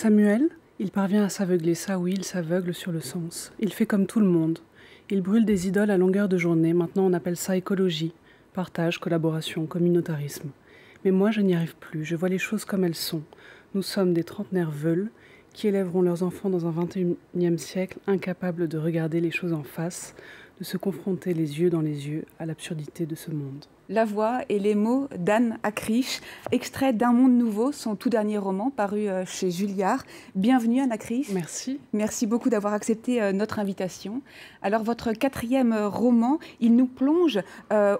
Samuel, il parvient à s'aveugler, ça oui, il s'aveugle sur le sens. Il fait comme tout le monde. Il brûle des idoles à longueur de journée, maintenant on appelle ça écologie. Partage, collaboration, communautarisme. Mais moi je n'y arrive plus, je vois les choses comme elles sont. Nous sommes des trentenaires veules qui élèveront leurs enfants dans un XXIe siècle, incapables de regarder les choses en face, de se confronter les yeux dans les yeux à l'absurdité de ce monde. La voix et les mots d'Anne Akrich, extrait d'Un monde nouveau, son tout dernier roman paru chez Julliard. Bienvenue Anne Akrich. Merci. Merci beaucoup d'avoir accepté notre invitation. Alors votre quatrième roman, il nous plonge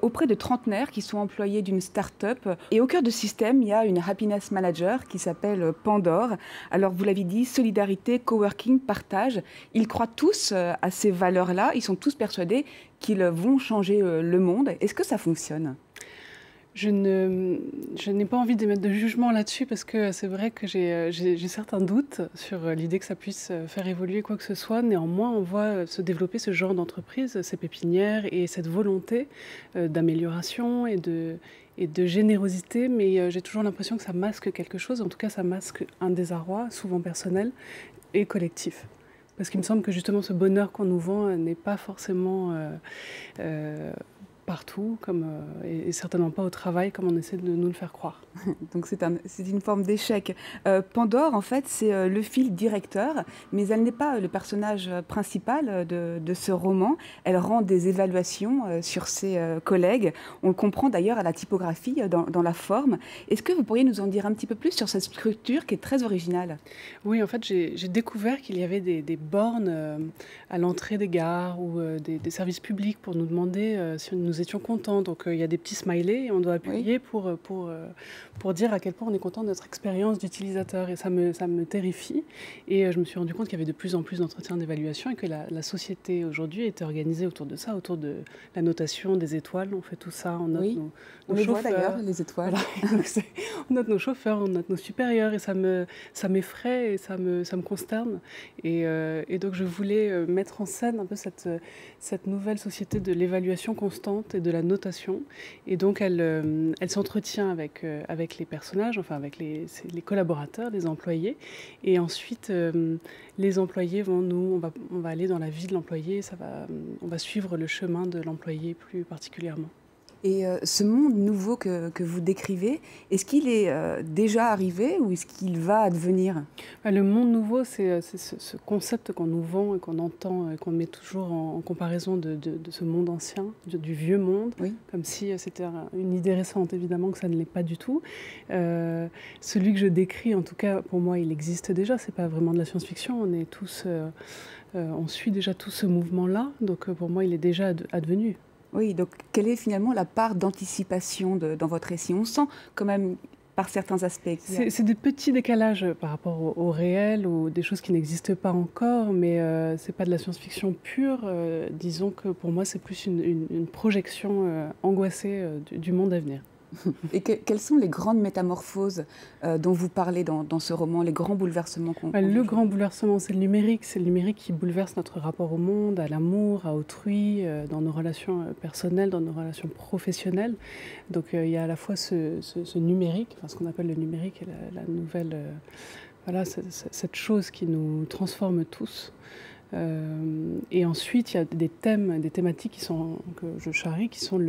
auprès de trentenaires qui sont employés d'une start-up. Et au cœur de ce système, il y a une happiness manager qui s'appelle Pandore. Alors vous l'avez dit, solidarité, coworking, partage. Ils croient tous à ces valeurs-là. Ils sont tous persuadés qu'ils vont changer le monde. Est-ce que ça fonctionne ? Je n'ai pas envie d'émettre de jugement là-dessus parce que c'est vrai que j'ai certains doutes sur l'idée que ça puisse faire évoluer quoi que ce soit. Néanmoins, on voit se développer ce genre d'entreprise, ces pépinières et cette volonté d'amélioration et de générosité. Mais j'ai toujours l'impression que ça masque quelque chose. En tout cas, ça masque un désarroi, souvent personnel et collectif. Parce qu'il me semble que justement ce bonheur qu'on nous vend n'est pas forcément partout, et certainement pas au travail comme on essaie de nous le faire croire. Donc c'est une forme d'échec. Pandore, en fait, c'est le fil directeur, mais elle n'est pas le personnage principal de ce roman. Elle rend des évaluations sur ses collègues. On le comprend d'ailleurs à la typographie, dans la forme. Est-ce que vous pourriez nous en dire un petit peu plus sur cette structure qui est très originale ? Oui, en fait, j'ai découvert qu'il y avait des bornes à l'entrée des gares ou des services publics pour nous demander si nous étions contents. Donc il y a des petits smileys et on doit appuyer pour dire à quel point on est content de notre expérience d'utilisateur. Et ça me terrifie. Et je me suis rendu compte qu'il y avait de plus en plus d'entretiens d'évaluation et que la société aujourd'hui était organisée autour de ça, autour de la notation des étoiles. On fait tout ça, on note nos chauffeurs. On voit d'ailleurs, les étoiles. Voilà. On note nos chauffeurs, on note nos supérieurs et ça m'effraie et ça me consterne. Et donc je voulais mettre en scène un peu cette nouvelle société de l'évaluation constante et de la notation. Et donc elle s'entretient avec les personnages, enfin avec les collaborateurs, les employés. Et ensuite, les employés on va aller dans la vie de l'employé, on va suivre le chemin de l'employé plus particulièrement. Et ce monde nouveau que vous décrivez, est-ce qu'il est déjà arrivé ou est-ce qu'il va advenir ? Le monde nouveau, c'est ce concept qu'on nous vend et qu'on entend et qu'on met toujours en comparaison de ce monde ancien, du vieux monde, comme si c'était une idée récente, évidemment que ça ne l'est pas du tout. Celui que je décris, en tout cas, pour moi, il existe déjà, c'est pas vraiment de la science-fiction, on suit déjà tout ce mouvement-là, donc pour moi, il est déjà advenu. Oui, donc quelle est finalement la part d'anticipation dans votre récit ? On sent quand même par certains aspects. C'est des petits décalages par rapport au réel ou des choses qui n'existent pas encore, mais c'est pas de la science-fiction pure. Disons que pour moi, c'est plus une projection angoissée du monde à venir. Et quelles sont les grandes métamorphoses dont vous parlez dans ce roman, les grands bouleversements qu'on vit ? Le grand bouleversement, c'est le numérique. C'est le numérique qui bouleverse notre rapport au monde, à l'amour, à autrui, dans nos relations personnelles, dans nos relations professionnelles. Donc il y a à la fois ce numérique, enfin, ce qu'on appelle le numérique, et la nouvelle... cette chose qui nous transforme tous. Et ensuite, il y a des thèmes, des thématiques que je charrie, qui sont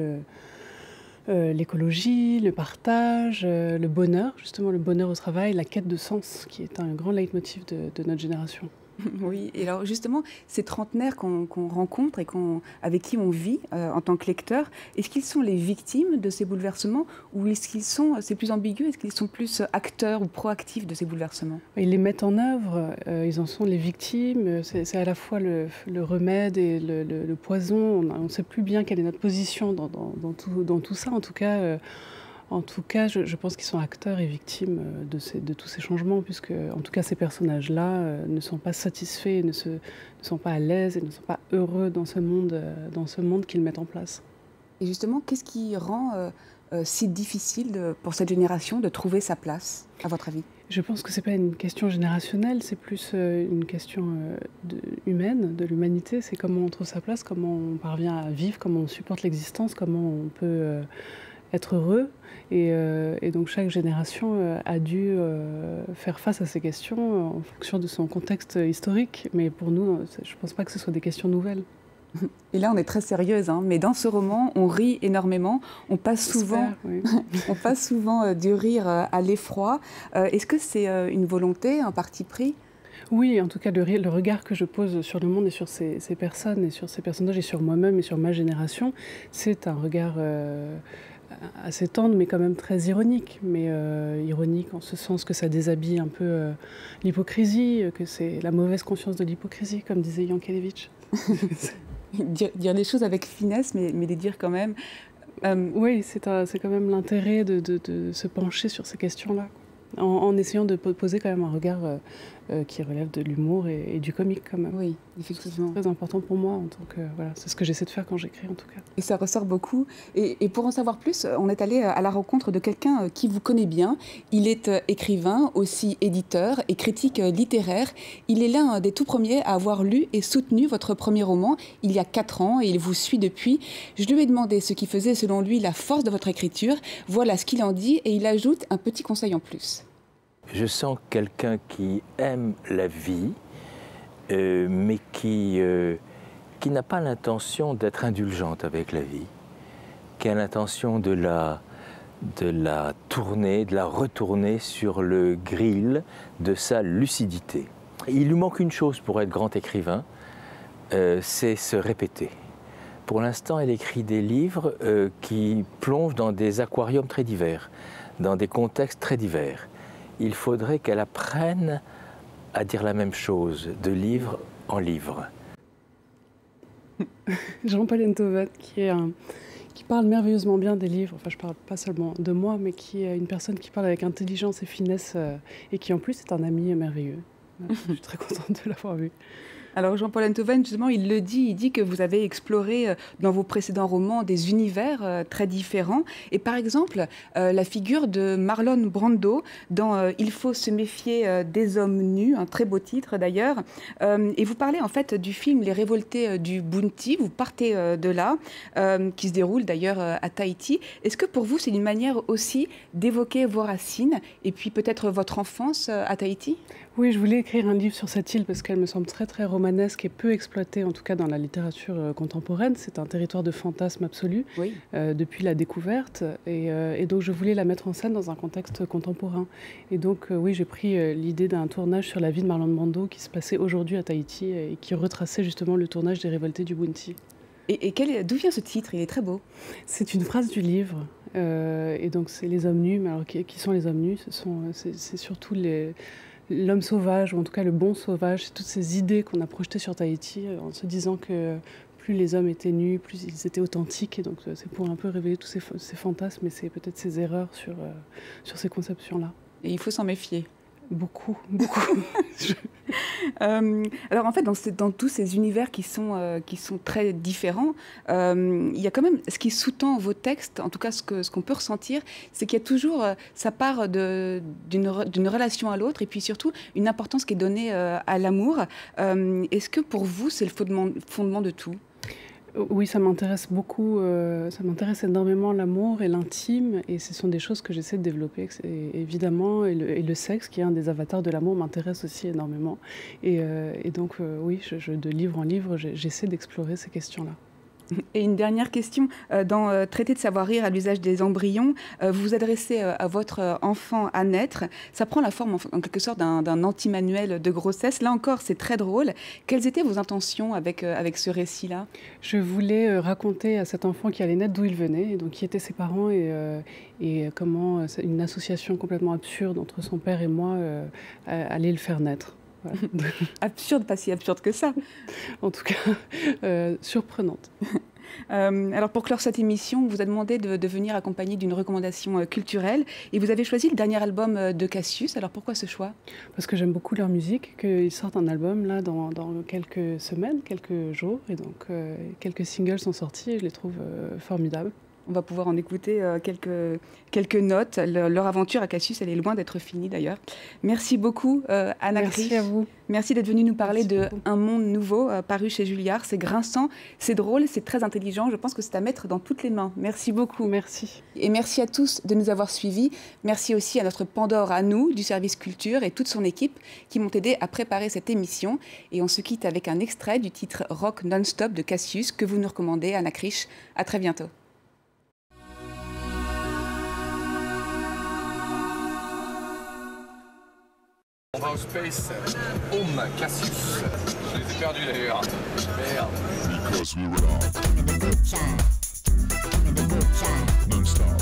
l'écologie, le partage, le bonheur, justement le bonheur au travail, la quête de sens, qui est un grand leitmotiv de notre génération. Oui, et alors justement, ces trentenaires qu'on rencontre et avec qui on vit en tant que lecteur, est-ce qu'ils sont les victimes de ces bouleversements ou est-ce qu'ils sont, c'est plus ambigu, est-ce qu'ils sont plus acteurs ou proactifs de ces bouleversements ? Ils les mettent en œuvre, ils en sont les victimes, c'est à la fois le remède et le poison, on ne sait plus bien quelle est notre position dans tout ça, en tout cas, je pense qu'ils sont acteurs et victimes de tous ces changements, puisque, en tout cas, ces personnages-là ne sont pas satisfaits, ne sont pas à l'aise et ne sont pas heureux dans ce monde qu'ils mettent en place. Et justement, qu'est-ce qui rend si difficile pour cette génération de trouver sa place, à votre avis ? Je pense que ce n'est pas une question générationnelle, c'est plus une question humaine, de l'humanité. C'est comment on trouve sa place, comment on parvient à vivre, comment on supporte l'existence, comment on peut... être heureux. Et donc chaque génération a dû faire face à ces questions en fonction de son contexte historique. Mais pour nous, je ne pense pas que ce soit des questions nouvelles. Et là, on est très sérieuse, hein, mais dans ce roman, on rit énormément. On passe souvent, Oui. on passe souvent du rire à l'effroi. Est-ce que c'est une volonté, un parti pris? Oui, en tout cas, le regard que je pose sur le monde et sur ces personnes et sur ces personnages et sur moi-même et sur ma génération, c'est un regard assez tendre, mais quand même très ironique. Mais ironique en ce sens que ça déshabille un peu l'hypocrisie, que c'est la mauvaise conscience de l'hypocrisie, comme disait Yankelevitch. Dire des choses avec finesse, mais les dire quand même. Oui, c'est quand même l'intérêt de se pencher sur ces questions-là, en essayant de poser quand même un regard qui relève de l'humour et du comique quand même. Oui, effectivement. C'est très important pour moi, en tant que, voilà, c'est ce que j'essaie de faire quand j'écris en tout cas. Et ça ressort beaucoup. Et pour en savoir plus, on est allé à la rencontre de quelqu'un qui vous connaît bien. Il est écrivain, aussi éditeur et critique littéraire. Il est l'un des tout premiers à avoir lu et soutenu votre premier roman il y a 4 ans et il vous suit depuis. Je lui ai demandé ce qui faisait selon lui la force de votre écriture. Voilà ce qu'il en dit et il ajoute un petit conseil en plus. Je sens quelqu'un qui aime la vie, mais qui n'a pas l'intention d'être indulgente avec la vie, qui a l'intention de la tourner, de la retourner sur le grill de sa lucidité. Il lui manque une chose pour être grand écrivain, c'est se répéter. Pour l'instant, elle écrit des livres qui plongent dans des aquariums très divers, dans des contextes très divers. Il faudrait qu'elle apprenne à dire la même chose, de livre en livre. Jean-Paul Enthoven, qui parle merveilleusement bien des livres, enfin je parle pas seulement de moi, mais qui est une personne qui parle avec intelligence et finesse, et qui en plus est un ami merveilleux. Je suis très contente de l'avoir vu. Alors Jean-Paul Enthoven, justement, il le dit, il dit que vous avez exploré dans vos précédents romans des univers très différents. Et par exemple, la figure de Marlon Brando dans Il faut se méfier des hommes nus, un très beau titre d'ailleurs. Et vous parlez en fait du film Les Révoltés du Bounty, vous partez de là, qui se déroule d'ailleurs à Tahiti. Est-ce que pour vous, c'est une manière aussi d'évoquer vos racines et puis peut-être votre enfance à Tahiti ? Oui, je voulais écrire un livre sur cette île parce qu'elle me semble très très romanesque et peu exploitée, en tout cas dans la littérature contemporaine. C'est un territoire de fantasme absolu, oui. Depuis la découverte. Et donc je voulais la mettre en scène dans un contexte contemporain. Et donc oui, j'ai pris l'idée d'un tournage sur la vie de Marlon Brando qui se passait aujourd'hui à Tahiti et qui retraçait justement le tournage des Révoltés du Bounty. Et d'où vient ce titre? Il est très beau. C'est une phrase du livre. Et donc c'est les hommes nus. Mais alors qui sont les hommes nus? C'est surtout l'homme sauvage, ou en tout cas le bon sauvage, c'est toutes ces idées qu'on a projetées sur Tahiti en se disant que plus les hommes étaient nus, plus ils étaient authentiques. Et donc c'est pour un peu révéler tous ces fantasmes et peut-être ces erreurs sur ces conceptions-là. Et il faut s'en méfier. Beaucoup, beaucoup. Alors en fait, dans tous ces univers qui sont très différents, il y a quand même ce qui sous-tend vos textes, en tout cas ce qu'on peut ressentir, c'est qu'il y a toujours, ça part d'une relation à l'autre et puis surtout une importance qui est donnée à l'amour. Est-ce que pour vous, c'est le fondement de tout ? Oui, ça m'intéresse beaucoup, ça m'intéresse énormément l'amour et l'intime, et ce sont des choses que j'essaie de développer, évidemment, et le sexe, qui est un des avatars de l'amour, m'intéresse aussi énormément. Et donc, oui, de livre en livre, j'essaie d'explorer ces questions-là. Et une dernière question, dans Traité de savoir-rire à l'usage des embryons, vous vous adressez à votre enfant à naître. Ça prend la forme en quelque sorte d'un anti-manuel de grossesse. Là encore, c'est très drôle. Quelles étaient vos intentions avec ce récit-là ? Je voulais raconter à cet enfant qui allait naître d'où il venait, et donc qui étaient ses parents, et comment une association complètement absurde entre son père et moi allait le faire naître. Voilà. Absurde, pas si absurde que ça. En tout cas, surprenante. Alors pour clore cette émission, on vous a demandé de venir accompagné d'une recommandation culturelle et vous avez choisi le dernier album de Cassius. Alors pourquoi ce choix ? Parce que j'aime beaucoup leur musique, qu'ils sortent un album là dans quelques semaines, quelques jours, et donc quelques singles sont sortis et je les trouve formidables. On va pouvoir en écouter quelques notes. Leur aventure à Cassius, elle est loin d'être finie d'ailleurs. Merci beaucoup, Anna Krisch. Merci à vous. Merci d'être venue nous parler de Un monde nouveau, paru chez Julliard. C'est grinçant, c'est drôle, c'est très intelligent. Je pense que c'est à mettre dans toutes les mains. Merci beaucoup. Merci. Et merci à tous de nous avoir suivis. Merci aussi à notre Pandore, à nous, du service culture et toute son équipe qui m'ont aidé à préparer cette émission. Et on se quitte avec un extrait du titre Rock Non-Stop de Cassius que vous nous recommandez, Anna Krisch. À très bientôt. On va au space. Home, Cassius. Je les ai perdus d'ailleurs. Merde. Because we were all non-stop.